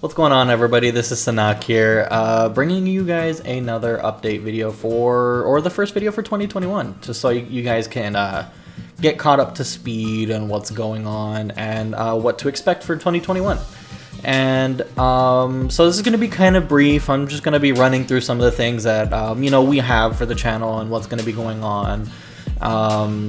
What's going on, everybody? This is Sunaak here, bringing you guys another update video or the first video for 2021, just so you guys can get caught up to speed on what's going on and what to expect for 2021. And so this is going to be kind of brief. I'm just going to be running through some of the things that we have for the channel and what's going to be going on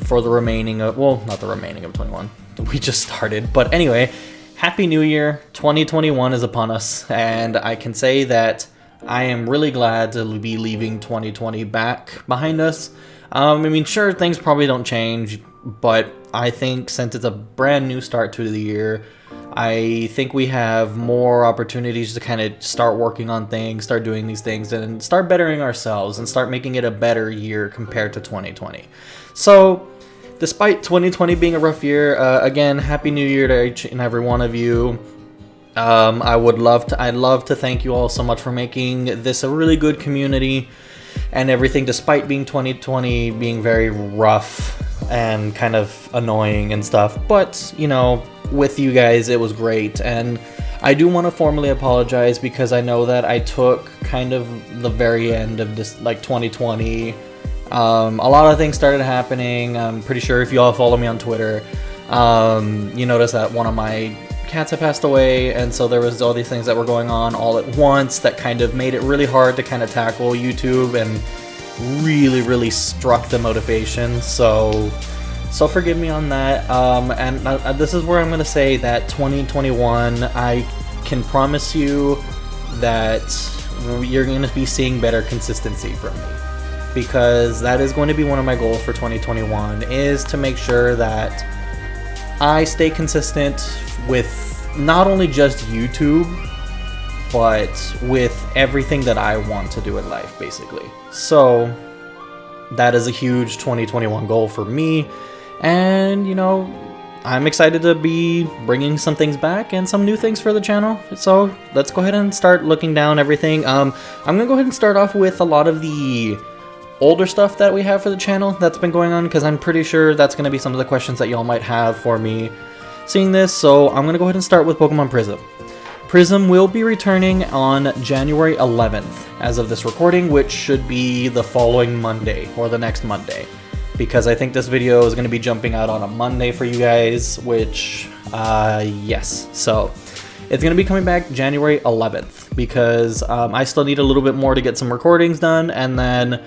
for the remaining of, well, not the remaining of 21. We just started, but anyway. Happy New Year, 2021 is upon us, and I can say that I am really glad to be leaving 2020 back behind us. I mean, sure, things probably don't change, but I think since it's a brand new start to the year, I think we have more opportunities to kind of start working on things, start doing these things, and start bettering ourselves, and start making it a better year compared to 2020. So, despite 2020 being a rough year, again, Happy New Year to each and every one of you. I'd love to thank you all so much for making this a really good community and everything, despite being 2020 being very rough and kind of annoying and stuff. But, with you guys, it was great. And I do want to formally apologize because I know that I took kind of the very end of this, 2020. A lot of things started happening. I'm pretty sure if you all follow me on Twitter, you notice that one of my cats had passed away, and so there was all these things that were going on all at once that kind of made it really hard to kind of tackle YouTube and really struck the motivation. So forgive me on that. And this is where I'm going to say that 2021, I can promise you that you're going to be seeing better consistency from me. Because that is going to be one of my goals for 2021, is to make sure that I stay consistent with not only just YouTube, but with everything that I want to do in life, basically. So that is a huge 2021 goal for me, and I'm excited to be bringing some things back and some new things for the channel. So let's go ahead and start looking down everything. I'm gonna go ahead and start off with a lot of the older stuff that we have for the channel that's been going on, because I'm pretty sure that's going to be some of the questions that y'all might have for me seeing this. So I'm going to go ahead and start with Pokemon Prism. Prism will be returning on January 11th as of this recording, which should be the following Monday or the next Monday, because I think this video is going to be jumping out on a Monday for you guys, which yes, so it's going to be coming back January 11th because I still need a little bit more to get some recordings done, and then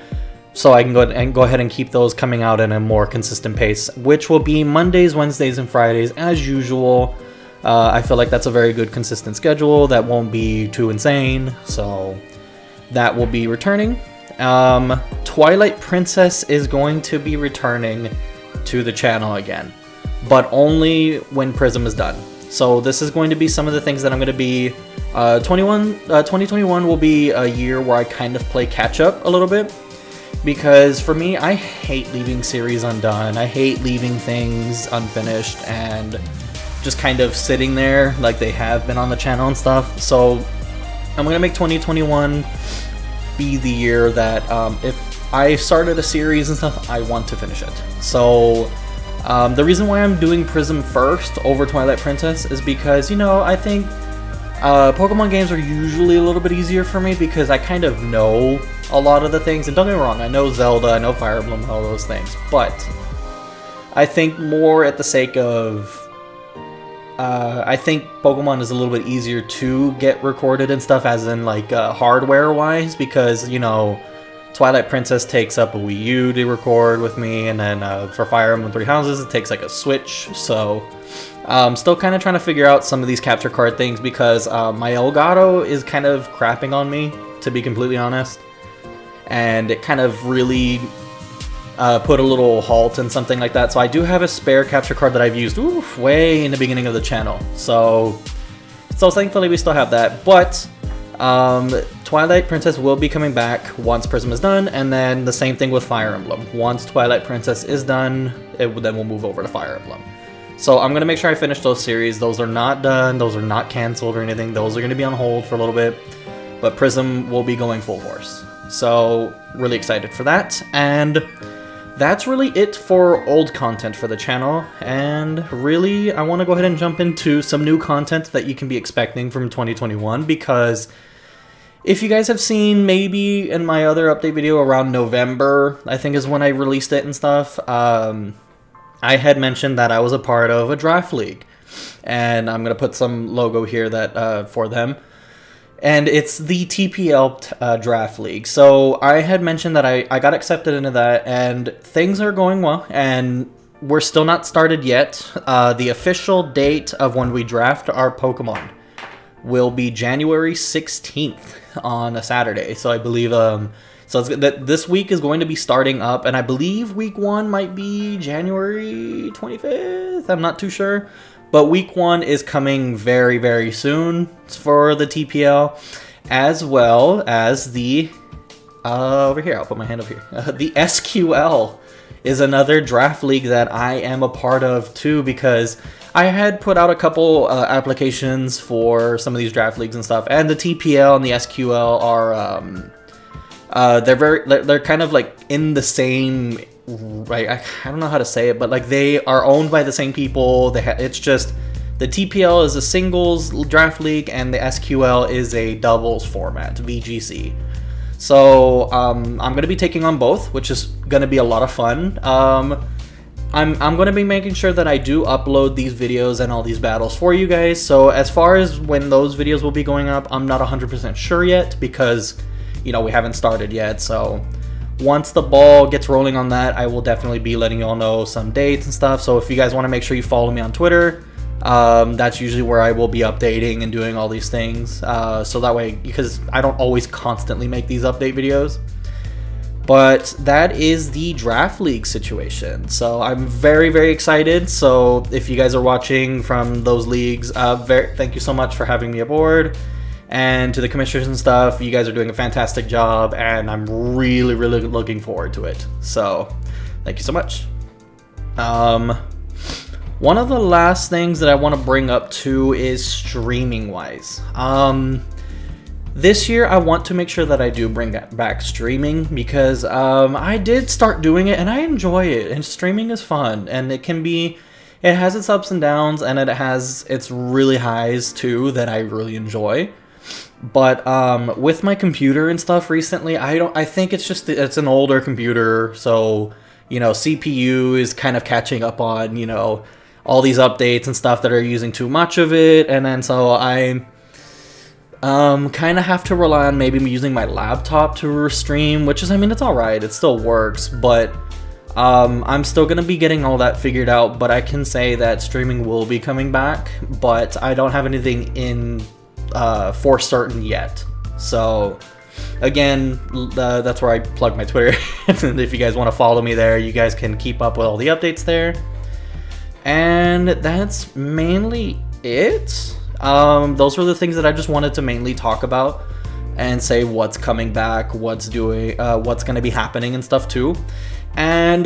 so I can go ahead and keep those coming out in a more consistent pace, which will be Mondays, Wednesdays, and Fridays as usual. I feel like that's a very good consistent schedule that won't be too insane, so that will be returning. Twilight Princess is going to be returning to the channel again, but only when Prism is done. So this is going to be some of the things that I'm going to be 2021 will be a year where I kind of play catch up a little bit. Because for me, I hate leaving series undone. I hate leaving things unfinished and just kind of sitting there like they have been on the channel and stuff. So I'm going to make 2021 be the year that if I started a series and stuff, I want to finish it. So the reason why I'm doing Prism first over Twilight Princess is because, I think Pokemon games are usually a little bit easier for me because I kind of know a lot of the things. And don't get me wrong, I know Zelda, I know Fire Emblem, all those things. But I think more at the sake of, I think Pokemon is a little bit easier to get recorded and stuff, as in hardware-wise, because, Twilight Princess takes up a Wii U to record with me, and then for Fire Emblem Three Houses, it takes a Switch, so I'm still kind of trying to figure out some of these capture card things, because my Elgato is kind of crapping on me, to be completely honest, and it kind of really put a little halt in something like that. So I do have a spare capture card that I've used way in the beginning of the channel, so thankfully we still have that. But Twilight Princess will be coming back once Prism is done, and then the same thing with Fire Emblem. Once Twilight Princess is done, then we'll move over to Fire Emblem. So I'm going to make sure I finish those series. Those are not done, those are not cancelled or anything. Those are going to be on hold for a little bit, but Prism will be going full force. So really excited for that. And that's really it for old content for the channel, and really I want to go ahead and jump into some new content that you can be expecting from 2021, because if you guys have seen maybe in my other update video around November, I think is when I released it and stuff, I had mentioned that I was a part of a draft league, and I'm going to put some logo here that for them. And it's the TPL draft league. So I had mentioned that I got accepted into that, and things are going well, and we're still not started yet. The official date of when we draft our Pokemon will be January 16th on a Saturday. So I believe so this week is going to be starting up, and I believe week 1 might be January 25th. I'm not too sure. But week 1 is coming very, very soon for the TPL, as well as the, over here, I'll put my hand up here. The SQL is another draft league that I am a part of too, because I had put out a couple applications for some of these draft leagues and stuff, and the TPL and the SQL are, they're kind of like in the same, right, I don't know how to say it, but like they are owned by the same people. It's just the TPL is a singles draft league, and the SQL is a doubles format, VGC. So I'm going to be taking on both, which is going to be a lot of fun. I'm going to be making sure that I do upload these videos and all these battles for you guys. So as far as when those videos will be going up, I'm not 100% sure yet, because, you know, we haven't started yet. So once the ball gets rolling on that, I will definitely be letting you all know some dates and stuff. So if you guys want to make sure you follow me on Twitter, that's usually where I will be updating and doing all these things. So that way, because I don't always constantly make these update videos. But that is the draft league situation. So I'm very, very excited. So if you guys are watching from those leagues, thank you so much for having me aboard. And to the commissioners and stuff, you guys are doing a fantastic job, and I'm really, really looking forward to it. So, thank you so much. One of the last things that I want to bring up too is streaming-wise. This year, I want to make sure that I do bring back streaming, because I did start doing it, and I enjoy it, and streaming is fun, and it has its ups and downs, and it has its really highs too that I really enjoy. But with my computer and stuff recently, I think it's an older computer, so, you know, CPU is kind of catching up on, you know, all these updates and stuff that are using too much of it, and then so I kind of have to rely on maybe using my laptop to stream, which is, I mean, it's alright, it still works, but I'm still going to be getting all that figured out. But I can say that streaming will be coming back, but I don't have anything in for certain yet. So again, that's where I plug my Twitter. And if you guys want to follow me there, you guys can keep up with all the updates there. And that's mainly it. Those were the things that I just wanted to mainly talk about and say what's coming back, what's going to be happening and stuff too. And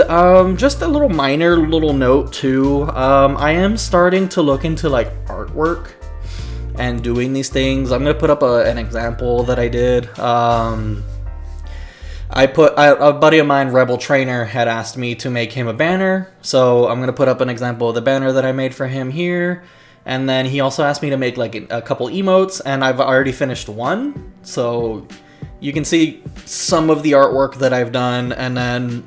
just a little minor note too. I am starting to look into like artwork and doing these things. I'm gonna put up an example that I did. A buddy of mine, Rebel Trainer, had asked me to make him a banner, so I'm gonna put up an example of the banner that I made for him here. And then he also asked me to make like a couple emotes, and I've already finished one, so you can see some of the artwork that I've done. And then,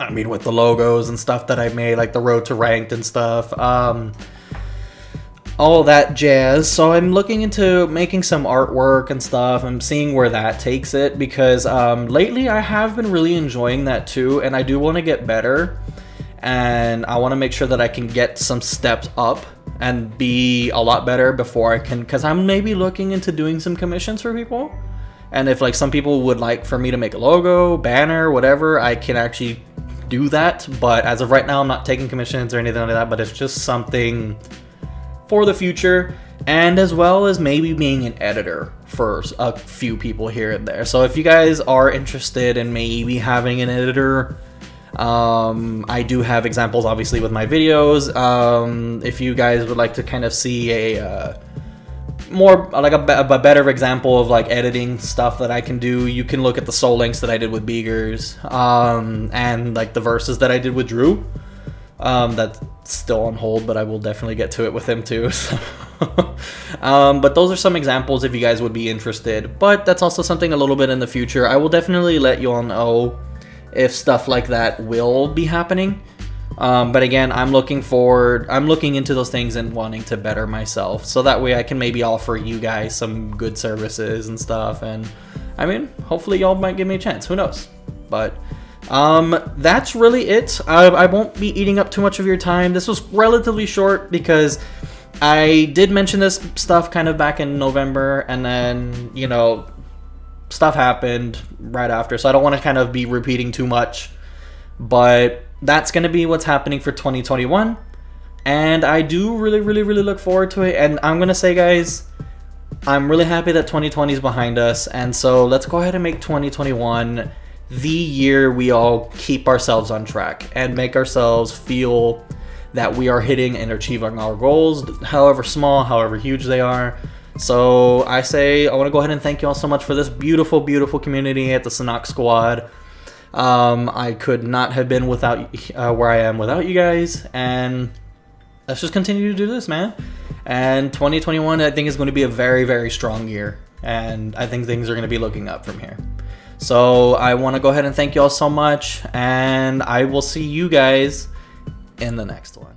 I mean, with the logos and stuff that I made, like the road to ranked and stuff, all that jazz. So I'm looking into making some artwork and stuff. I'm seeing where that takes it, because lately I have been really enjoying that too, and I do want to get better, and I want to make sure that I can get some steps up and be a lot better before I can, because I'm maybe looking into doing some commissions for people. And if like some people would like for me to make a logo, banner, whatever, I can actually do that. But as of right now, I'm not taking commissions or anything like that, but it's just something for the future, and as well as maybe being an editor for a few people here and there. So if you guys are interested in maybe having an editor, I do have examples obviously with my videos. If you guys would like to kind of see more like a better example of like editing stuff that I can do, you can look at the soul links that I did with Beegers, and like the verses that I did with Drew. That's still on hold, but I will definitely get to it with him too. So. But those are some examples if you guys would be interested. But that's also something a little bit in the future. I will definitely let you all know if stuff like that will be happening. But again, I'm looking into those things and wanting to better myself, so that way I can maybe offer you guys some good services and stuff. And I mean, hopefully y'all might give me a chance. Who knows? But that's really it. I won't be eating up too much of your time. This was relatively short because I did mention this stuff kind of back in November, and then, you know, stuff happened right after, so I don't want to kind of be repeating too much. But that's going to be what's happening for 2021, and I do really look forward to it. And I'm going to say, guys, I'm really happy that 2020 is behind us, and so let's go ahead and make 2021 the year we all keep ourselves on track and make ourselves feel that we are hitting and achieving our goals, however small, however huge they are. So I want to go ahead and thank you all so much for this beautiful community at the Sunaak squad. I could not have been without where I am without you guys, and let's just continue to do this, man. And 2021, I think, is going to be a very strong year, and I think things are going to be looking up from here. So I want to go ahead and thank you all so much, and I will see you guys in the next one.